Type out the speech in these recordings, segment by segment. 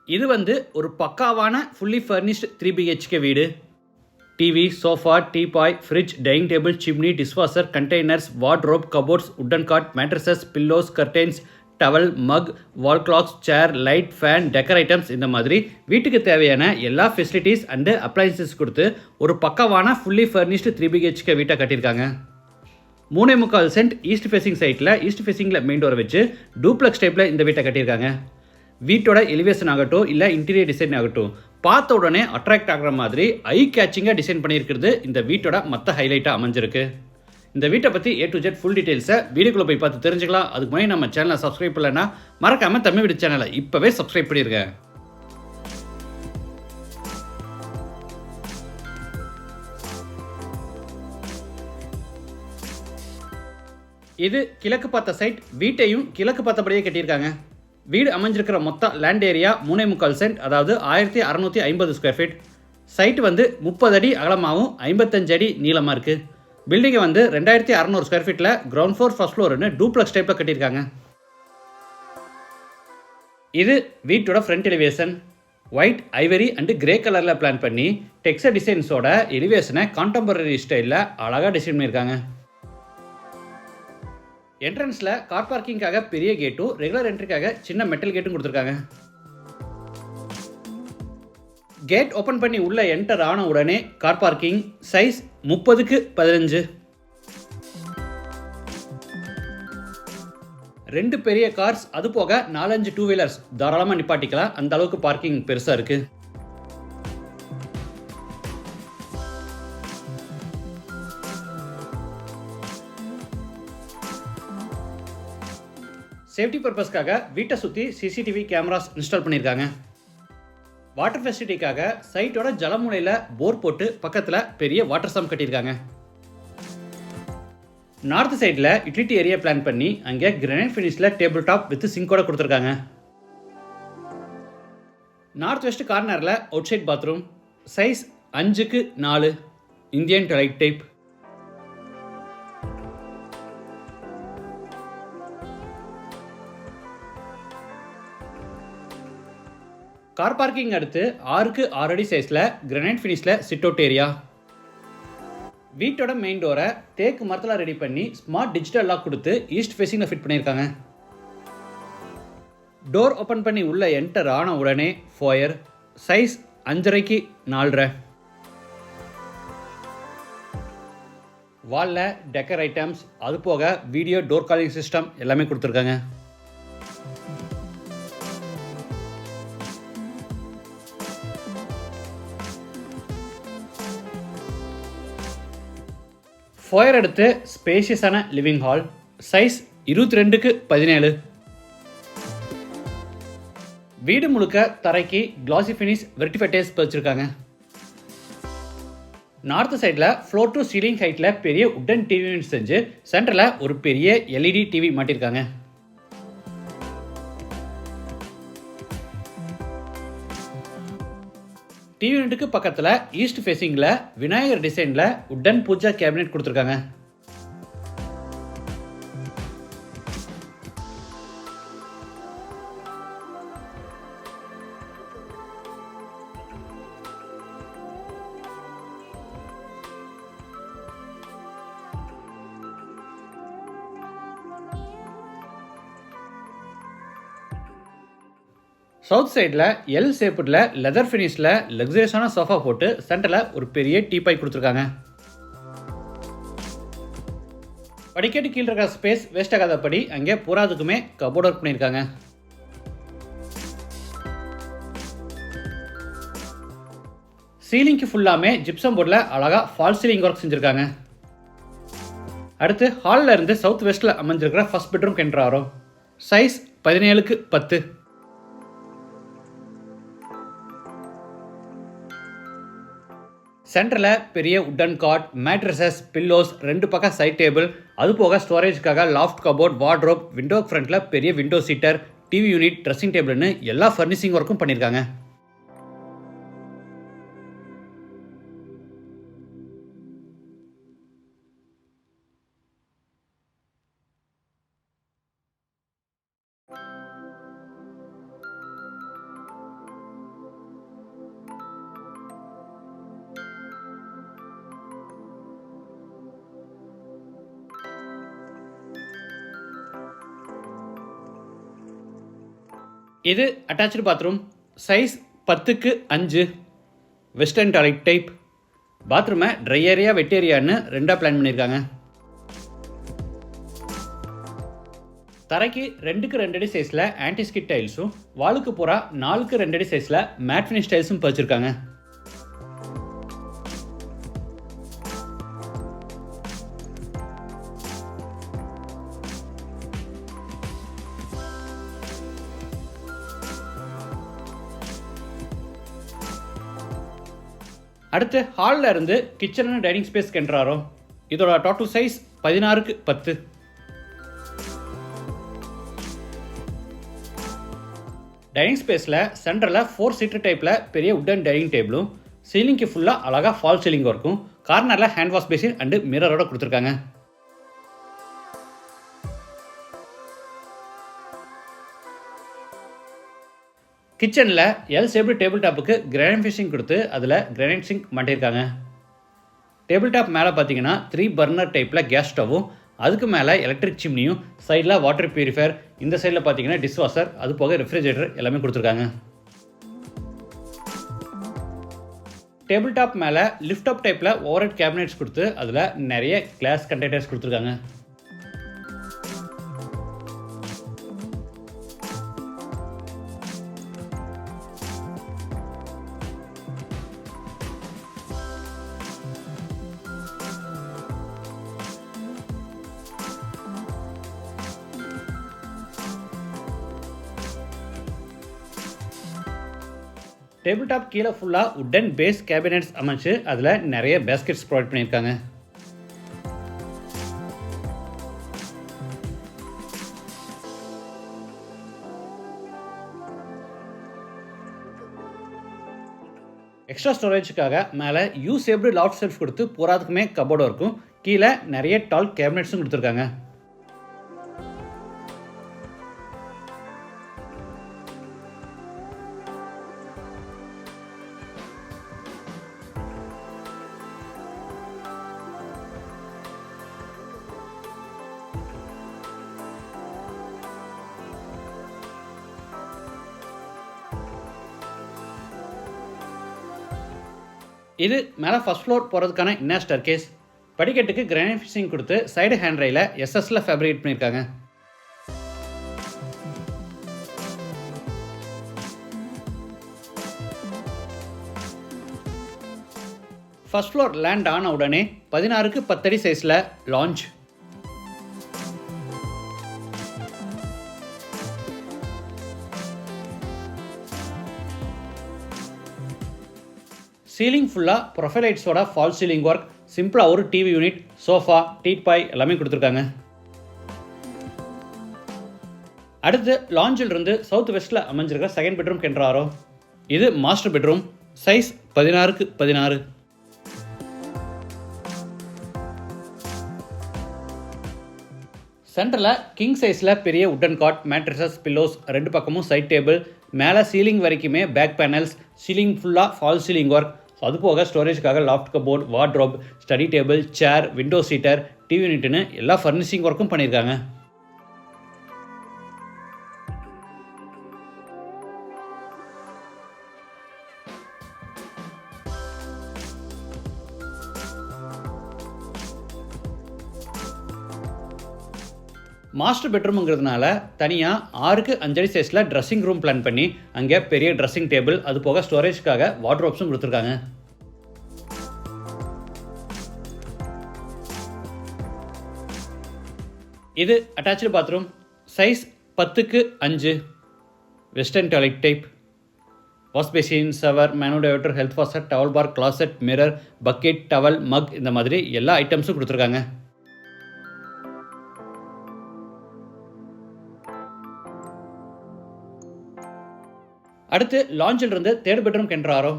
இது வந்து ஒரு பக்காவான ஃபுல்லி ஃபர்னிஷ்டு 3 BHK வீடு. TV, sofa, teapoy, fridge, dining table, chimney, dishwasher, containers, wardrobe, cupboards, wooden cot, mattresses, pillows, curtains, towel, mug, wall clocks, chair, light, fan, decor items இந்த மாதிரி வீட்டுக்கு தேவையான எல்லா ஃபெசிலிட்டிஸ் அண்டு அப்ளைன்சஸ் கொடுத்து ஒரு பக்காவான fully furnished 3 BHK வீட்டை கட்டியிருக்காங்க. 3.25 சென்ட் ஈஸ்ட் ஃபேசிங் சைட்டில் ஈஸ்ட் ஃபேசிங்கில் மெயின் டோரை வச்சு டூப்ளக்ஸ் டைப்பில் இந்த வீட்டை கட்டியிருக்காங்க. வீட்டோட எலிவேஷன் ஆகட்டும் இல்லை இன்டீரியர் டிசைன் ஆகட்டும் பார்த்த உடனே அட்ராக்ட் ஆகிற மாதிரி ஐ கேச்சிங்காக டிசைன் பண்ணியிருக்கிறது இந்த வீட்டோட மற்ற ஹைலைட்டாக அமைஞ்சிருக்கு. இந்த வீட்டை பற்றி A to Z ஃபுல் டீட்டெயில்ஸை வீடியோக்குள்ளே போய் பார்த்து தெரிஞ்சுக்கலாம். அதுக்கு முன்னாடி நம்ம சேனலை சப்ஸ்கிரைப் பண்ணலைன்னா மறக்காமல் தமிழ் வீடு சேனலை இப்போவே சப்ஸ்கிரைப் பண்ணியிருக்கேன். இது கிழக்கு பார்த்த சைட். வீட்டையும் கிழக்கு பார்த்தபடியே கட்டியிருக்காங்க. வீடு அமைஞ்சிருக்கிற மொத்த லேண்ட் ஏரியா 3.25 சென்ட், அதாவது 1650 ஸ்கொயர் ஃபீட். சைட் வந்து 30 அடி அகலமாகவும் 55 அடி நீளமாக இருக்குது. பில்டிங்கை வந்து 2600 ஸ்கொயர் ஃபீட்டில் கிரவுண்ட் ஃப்ளோர் ஃபர்ஸ்ட் ஃப்ளோர்னு டூப்ளக்ஸ் டைப்பில் கட்டியிருக்காங்க. இது வீட்டோட front elevation. White, ivory and grey கலரில் பிளான் பண்ணி டெக்ஸ்டர் டிசைன்ஸோட எலிவேஷனை கான்டெம்பரரி ஸ்டைலில் அழகாக டிசைன் பண்ணியிருக்காங்க. என்ட்ரன்ஸில் கார் பார்க்கிங்காக பெரிய கேட்டும் ரெகுலர் என்ட்ரிக்காக சின்ன மெட்டல் கேட்டும் கொடுத்துருக்காங்க. கேட் ஓப்பன் பண்ணி உள்ள என்டர் ஆன உடனே கார் பார்க்கிங் சைஸ் 30x15. 2 பெரிய கார்ஸ், அது போக 4-5 டூ வீலர்ஸ் தாராளமாக நிப்பாட்டிக்கலாம். அந்த அளவுக்கு பார்க்கிங் பெருசாக இருக்குது. சேஃப்டி பர்பஸ்க்காக வீட்டை சுற்றி CCTV கேமராஸ் இன்ஸ்டால் பண்ணியிருக்காங்க. வாட்டர் ஃபெசிலிட்டிக்காக சைட்டோட ஜலமுனையில் போர் போட்டு பக்கத்தில் பெரிய வாட்டர் சம் கட்டியிருக்காங்க. நார்த் சைடில் யூட்டிலிட்டி ஏரியா பிளான் பண்ணி அங்கே கிரானைட் ஃபினிஷில் டேபிள் டாப் வித் சிங்கோட கொடுத்துருக்காங்க. நார்த் வெஸ்ட் கார்னரில் outside bathroom. Size 5x4 Indian toilet type. Car parking அடுத்து 6x6 அடி சைஸில் கிரானைட் ஃபினிஷில் சிட் அவுட் ஏரியா. வீட்டோட மெயின் டோரை தேக்கு மரத்தில் ரெடி பண்ணி ஸ்மார்ட் டிஜிட்டல் லாக் கொடுத்து ஈஸ்ட் ஃபேஸிங்கில் ஃபிட் பண்ணியிருக்காங்க. டோர் ஓப்பன் பண்ணி உள்ள என்டர் ஆன உடனே ஃபோயர். Size 5.5x4. வாலில் டெக்கர் ஐட்டம்ஸ், அது போக வீடியோ டோர் காலிங் சிஸ்டம் எல்லாமே கொடுத்துருக்காங்க. ஃபோயர் எடுத்து ஸ்பேஷியஸான லிவிங் ஹால். Size 22x17. வீடு முழுக்க தரைக்கு கிளாசி ஃபினிஷ் வெர்டிஃபைடேஸ் பதிச்சிருக்காங்க. நார்த் சைடில் ஃப்ளோர் டு சீலிங் ஹைட்டில் பெரிய உட்டன் டிவி யூனிட் செஞ்சு சென்டரில் ஒரு பெரிய LED டிவி மாட்டியிருக்காங்க. டிவி யூனிட்டுக்கு பக்கத்தில் ஈஸ்ட் ஃபேஸிங்கில் விநாயகர் டிசைனில் உட்டன் பூஜா கேபினெட் கொடுத்துருக்காங்க. சவுத் சைடில் எல் ஷேப்பில் லெதர் ஃபினிஷில் லக்ஸரியஸான சோஃபா போட்டு சென்டரில் ஒரு பெரிய டீபாய் கொடுத்துருக்காங்க. படிக்கட்டு கீழே இருக்கிற ஸ்பேஸ் வேஸ்ட் ஆகாதபடி அங்கே பூராதுக்குமே கபோர்ட் ஒர்க் பண்ணியிருக்காங்க. சீலிங்க்கு ஃபுல்லாமே ஜிப்சம் போர்டில் அழகாக ஃபால் சீலிங் ஒர்க் செஞ்சுருக்காங்க. அடுத்து ஹாலில் இருந்து சவுத் வெஸ்ட்டில் அமைஞ்சிருக்கிற ஃபர்ஸ்ட் பெட்ரூம் என்டர் ஆகிறோம். Size 17x10. சென்டரில் பெரிய உட்டன் காட், மேட்ரஸஸ், பில்லோஸ், 2 பக்கம் சைட் டேபிள், அது போக ஸ்டோரேஜ்க்காக லாஃப்ட் கபோர்ட், வார்ட்ரோப், விண்டோ ஃப்ரண்ட்டில் பெரிய window seater, TV unit, dressing டேபிள்னு எல்லா ஃபர்னிஷிங் ஒர்க்கும் பண்ணியிருக்காங்க. இது அட்டாச்சு பாத்ரூம், சைஸ் 10க்கு 5, வெஸ்டர்ன் டாய்லெட் டைப். பாத்ரூமை ட்ரை ஏரியா வெட் ஏரியான்னு ரெண்டாக பிளான் பண்ணியிருக்காங்க. தரைக்கு 2க்கு 2 அடி சைஸில் ஆன்டிஸ்கிட் டைல்ஸும், வாலுக்கு பூரா 4க்கு 2 அடி சைஸில் மேட் ஃபினிஷ் டைல்ஸும் பதிச்சிருக்காங்க. அடுத்து ஹாலில் இருந்து கிச்சன் அண்ட் டைனிங் ஸ்பேஸ்க்கு என்ட்ராரோம். இதோட டோட்டல் சைஸ் 16க்கு 10. டைனிங் ஸ்பேஸில் சென்டரில் 4 சீட்டர் டைப்பில் பெரிய உட்டன் டைனிங் டேபிளும், சீலிங்க்கு ஃபுல்லாக அழகாக ஃபால் சீலிங் ஒர்க்கும், கார்னரில் ஹேண்ட் வாஷ் பேசின் அண்டு மிரரோட கொடுத்துருக்காங்க. கிச்சனில் எல் ஷேப்டு டேபிள் டாப்புக்கு கிரானைட் ஃபினிஷிங் கொடுத்து அதில் கிரானைட் சிங்க் மாட்டியிருக்காங்க. டேபிள் டாப் மேலே பார்த்தீங்கன்னா 3 பர்னர் டைப்பில் கேஸ் ஸ்டவ்வும், அதுக்கு மேலே எலக்ட்ரிக் சிம்னியும், சைடில் வாட்டர் பியூரிஃபையர், இந்த சைடில் பார்த்தீங்கன்னா டிஷ் வாஷர், அது போக ரெஃப்ரிஜரேட்டர் எல்லாமே கொடுத்துருக்காங்க. டேபிள் டாப் மேலே லிஃப்ட் அப் டைப்பில் ஓவர்ஹெட் கேபினெட்ஸ் கொடுத்து அதில் நிறைய கிளாஸ் கண்டெய்னர்ஸ் கொடுத்துருக்காங்க. டேபிள் டாப் கீழே ஃபுல்லாக உட்டன் பேஸ் கேபினெட்ஸ் அமைச்சு அதில் நிறைய பேஸ்கெட்ஸ் ப்ரொவைட் பண்ணியிருக்காங்க. எக்ஸ்ட்ரா ஸ்டோரேஜுக்காக மேலே யூ ஷேப்டு லாஃப்ட் ஷெல்ஃப் கொடுத்து பூராத்துக்குமே கபோர்டும் இருக்கும். கீழே நிறைய டால் கேபினெட்ஸும் கொடுத்துருக்காங்க. இது மேலே ஃபர்ஸ்ட் ஃப்ளோர் போகிறதுக்கான இன்னர் ஸ்டேர்கேஸ். படிக்கட்டுக்கு கிரானைட் ஃபினிஷிங் கொடுத்து சைடு ஹேண்ட் ரெயிலை எஸ்எஸ்ல ஃபேப்ரிகேட் பண்ணியிருக்காங்க. ஃபர்ஸ்ட் ஃப்ளோர் லேண்ட் ஆன உடனே 16க்கு 10 அடி சைஸில் லான்ச். சீலிங் ஃபுல்லாக ப்ரொஃபைல் லைட்ஸோட ஃபால் சீலிங் ஒர்க், சிம்பிளாக ஒரு டிவி யூனிட், சோஃபா, டீபாய் எல்லாமே கொடுத்துருக்காங்க. அடுத்து லாஞ்சில் இருந்து சவுத் வெஸ்ட்டில் அமைஞ்சிருக்க செகண்ட் பெட்ரூம் என்ட்ராரோம். இது மாஸ்டர் பெட்ரூம், சைஸ் 16க்கு 16. சென்டரில் கிங் சைஸில் பெரிய உட்டன் காட், மேட்ரஸஸ், பில்லோஸ், 2 பக்கமும் சைட் டேபிள், மேலே சீலிங் வரைக்குமே பேக் பேனல்ஸ், சீலிங் ஃபுல்லாக ஃபால் சீலிங் ஒர்க், அது போக ஸ்டோரேஜுக்காக loft cupboard, wardrobe, study table, chair, window seater, TV யூனிட்னு எல்லா ஃபர்னிஷிங் ஒர்க்கும் பண்ணியிருக்காங்க. மாஸ்டர் பெட்ரூம்ங்கிறதுனால தனியாக 6க்கு 5 அடி சைஸில் ட்ரெஸ்ஸிங் ரூம் பிளான் பண்ணி அங்கே பெரிய ட்ரெஸ்ஸிங் டேபிள், அது போக ஸ்டோரேஜ்க்காக வார்ட்ரோப்ஸும் கொடுத்துருக்காங்க. இது அட்டாச்சு பாத்ரூம், சைஸ் 10க்கு 5, western toilet type. Wash basin, shower, manual diverter, health washer, towel bar, closet, mirror, bucket, towel, mug, இந்த மாதிரி எல்லா ஐட்டம்ஸும் கொடுத்துருக்காங்க. அடுத்து லாஞ்சில் இருந்து தேர்ட் பெட்ரூம் என்ட்ராரோம்.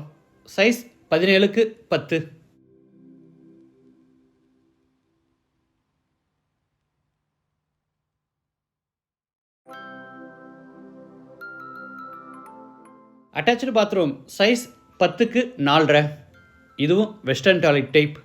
சைஸ் 17க்கு 10. அட்டாச்சு பாத்ரூம், சைஸ் 10க்கு 4.5. இதுவும் வெஸ்டர்ன் டாய்லெட் டைப்.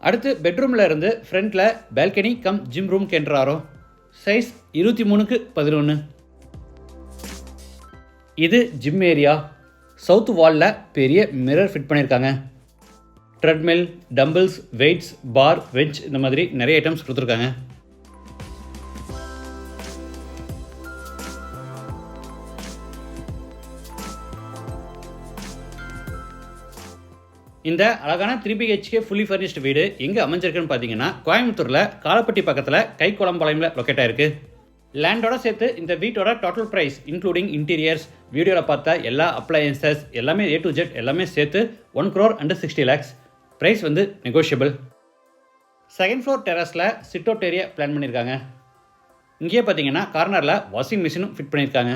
அடுத்து பெட்ரூமில் இருந்து ஃப்ரண்ட்டில் பால்கனி கம் ஜிம் ரூம் கேன்றாரோ. Size 23x11. இது ஜிம் ஏரியா. சவுத் வாலில் பெரிய மிரர் ஃபிட் பண்ணியிருக்காங்க. ட்ரெட்மில், டம்பிள்ஸ், வெயிட்ஸ், பார், வெஞ்ச் இந்த மாதிரி நிறைய ஐட்டம்ஸ் கொடுத்துருக்காங்க. இந்த அழகான 3BHK ஃபுல்லி ஃபர்னிஷ்டு வீடு எங்கே அமைஞ்சிருக்குன்னு பார்த்தீங்கன்னா கோயம்புத்தூரில் காலப்பட்டி பக்கத்தில் கைக்குளம்பாளையமில் லொக்கேட் ஆயிருக்கு. லேண்டோட சேர்த்து இந்த வீட்டோட டோட்டல் ப்ரைஸ் இன்க்ளூடிங் இன்டீரியர்ஸ், வீடியோவில் பார்த்த எல்லா அப்ளையன்சஸ் எல்லாமே A to Z எல்லாமே சேர்த்து 1,60 lakhs. ப்ரைஸ் வந்து நெகோஷியபிள். செகண்ட் ஃப்ளோர் டெரஸில் சிட் அவுட் ஏரியா பிளான் பண்ணியிருக்காங்க. இங்கேயே பார்த்தீங்கன்னா கார்னரில் வாஷிங் மிஷினும் ஃபிட் பண்ணியிருக்காங்க.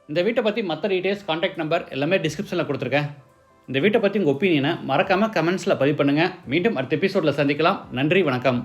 இந்த வீட்டை பற்றி மற்ற டீட்டெயில்ஸ், கான்டாக்ட் நம்பர் எல்லாமே டிஸ்கிரிப்ஷனில் கொடுத்துருக்கேன். இந்த வீட்டை பற்றி உங்கள் ஒப்பீனியனை மறக்காமல் கமெண்ட்ஸில் பதிவு பண்ணுங்கள். மீண்டும் அடுத்த எபிசோடில் சந்திக்கலாம். நன்றி, வணக்கம்.